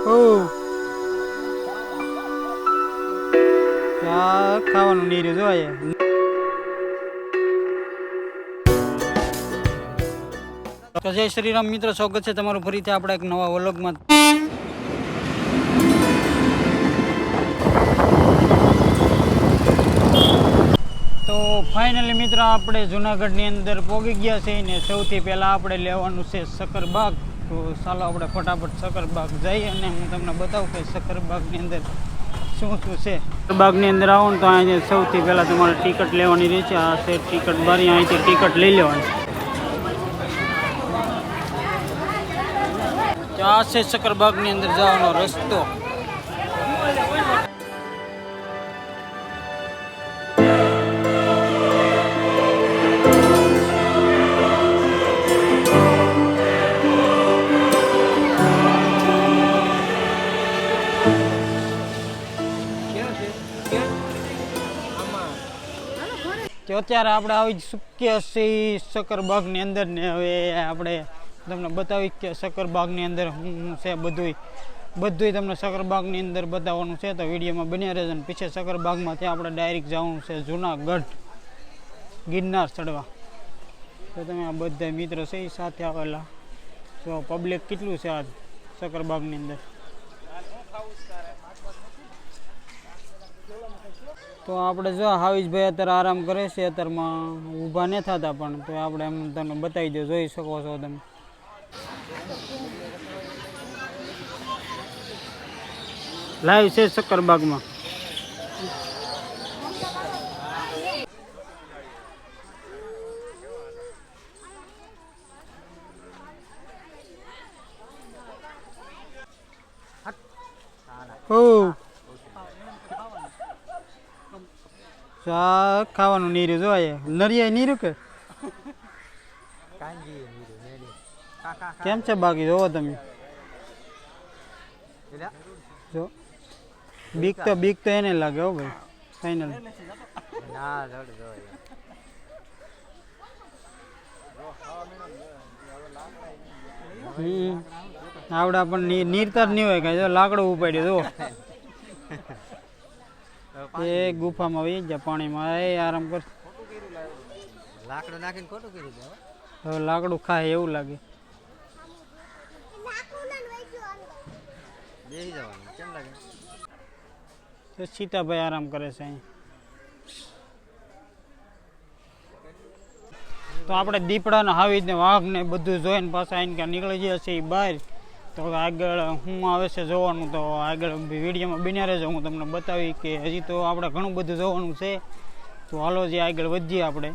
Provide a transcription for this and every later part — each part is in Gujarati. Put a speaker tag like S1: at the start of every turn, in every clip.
S1: ઓ ચા ખાવાનું નીર્યું જોઈએ. તો જય શ્રી રામ મિત્રો, સ્વાગત છે તમારું ફરીથી આપણે એક નવા વ્લોગમાં. તો ફાઇનલી મિત્રો આપણે જુનાગઢની અંદર પહોંચી ગયા છે ને સૌથી પહેલાં આપણે લેવાનું છે શક્કરબાગ. તો ચાલો આપણે ફટાફટ શક્કરબાગ જઈએ અને હું તમને બતાવું કે શક્કરબાગની અંદર શું શું છે. શક્કરબાગની અંદર આવો ને તો અહીંયા સૌથી પહેલાં તમારે ટિકિટ લેવાની રહે છે. આ છે ટિકિટ બારી, અહીંથી ટિકિટ લઈ લેવાની. આ છે શક્કરબાગની અંદર જવાનો રસ્તો. તો અત્યારે આપણે આવી ચૂક્યા છીએ શક્કરબાગની અંદર ને હવે આપણે તમને બતાવી કે શક્કરબાગની અંદર શું છે બધુંય તમને શક્કરબાગની અંદર બતાવવાનું છે. તો વિડીયોમાં બન્યા રહેજો ને પીછે શક્કરબાગમાંથી આપણે ડાયરેક્ટ જવાનું છે જુનાગઢ ગિરનાર ચડવા. તો તમે આ બધા મિત્રો છે એ સાથે આવેલા. તો પબ્લિક કેટલું છે આ શક્કરબાગની અંદર. તો આપણે જો હાવીજભાઈ અત્યારે આરામ કરે છે, અત્યારમાં ઊભા ન થતા પણ તો આપણે એમ તમને બતાવી દો, જોઈ શકો છો તમે. લાઈવ છે શક્કરબાગમાં. ચા ખાવાનું નીર્યું જોઈએ. નરિયા નીર્યું કે કેમ છે બાકી જોવો તમે. જો બીક તો એને લાગે હો ભાઈ. ફાઈનલ આવડા પણ નીરતા જ નહીં હોય કઈ. જો લાકડું ઉપાડ્યું જો એ ગુફામાં વહી જાય પાણીમાં. એ આરામ કર. લાકડું નાખીને ખોટું કર્યું. હવે લાકડું ખાય એવું લાગે. સીતાભાઈ આરામ કરે છે અહીં. તો આપણે દીપડા હાવીજ ને વાઘ ને બધું જોઈને પાછા આવીને ક્યાં નીકળી ગયા છે બહાર. તો આગળ શું આવે છે જોવાનું. તો આગળ વિડીયોમાં બન્યા રહેજો, હું તમને બતાવી કે હજી તો આપણે ઘણું બધું જોવાનું છે. તો હાલો જે આગળ વધીએ આપણે.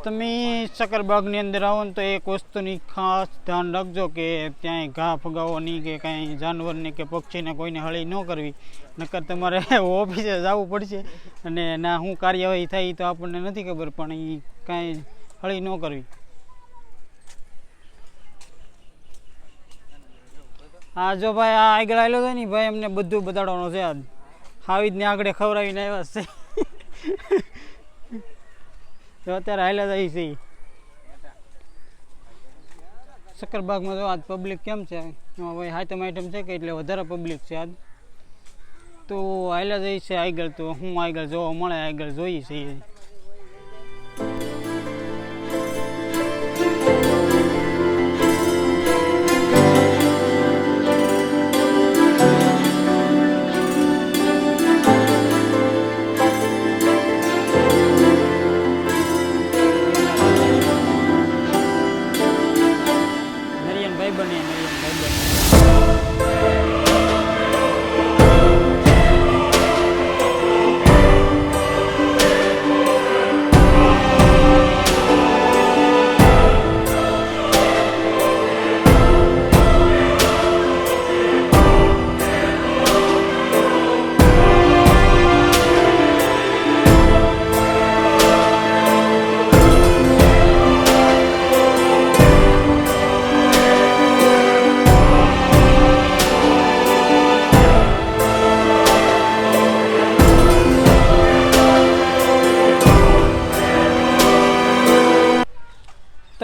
S1: તમે શક્કરબાગની અંદર આવો ને તો એક વસ્તુની ખાસ ધ્યાન રાખજો કે ત્યાં ઘા ફગાવો નહીં કે કાંઈ જાનવરને કે પક્ષીને કોઈને હળી ન કરવી. નકર તમારે ઓફિસે જવું પડશે અને ના શું કાર્યવાહી થાય તો આપણને નથી ખબર, પણ એ કાંઈ હળી ન કરવી. હા જો ભાઈ આ આગળ આવેલો છે ને ભાઈ, અમને બધું બતાડવાનું છે. આજ હાવીજને આગળ ખવડાવીને આવ્યા છે. તો અત્યારે હાલ્યા જાય છે શક્કરબાગમાં. જો આજ પબ્લિક કેમ છે ભાઈ, હાઈટમ આઈટમ છે કે એટલે વધારે પબ્લિક છે આજ. તો હાલ્યા જાય છે આગળ. તો હું આગળ જોવા મળે આગળ જોઈએ છીએ.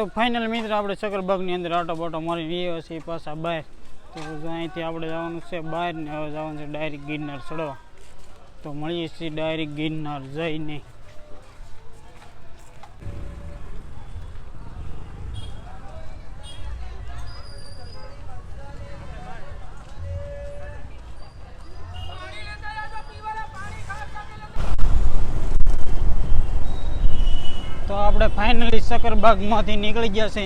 S1: તો ફાઇનલ મિત્ર આપણે સકરબાગની અંદર આટો બાટો મારીને એ છીએ પાછા બહાર. તો અહીંથી આપણે જવાનું છે બહાર ને હવે જવાનું છે ડાયરેક્ટ ગિરનાર ચડવા. તો મળીએ છીએ ડાયરેક્ટ ગિરનાર જઈને. તો આપણે ફાઇનલી સકરબાગમાંથી નીકળી ગયા છે.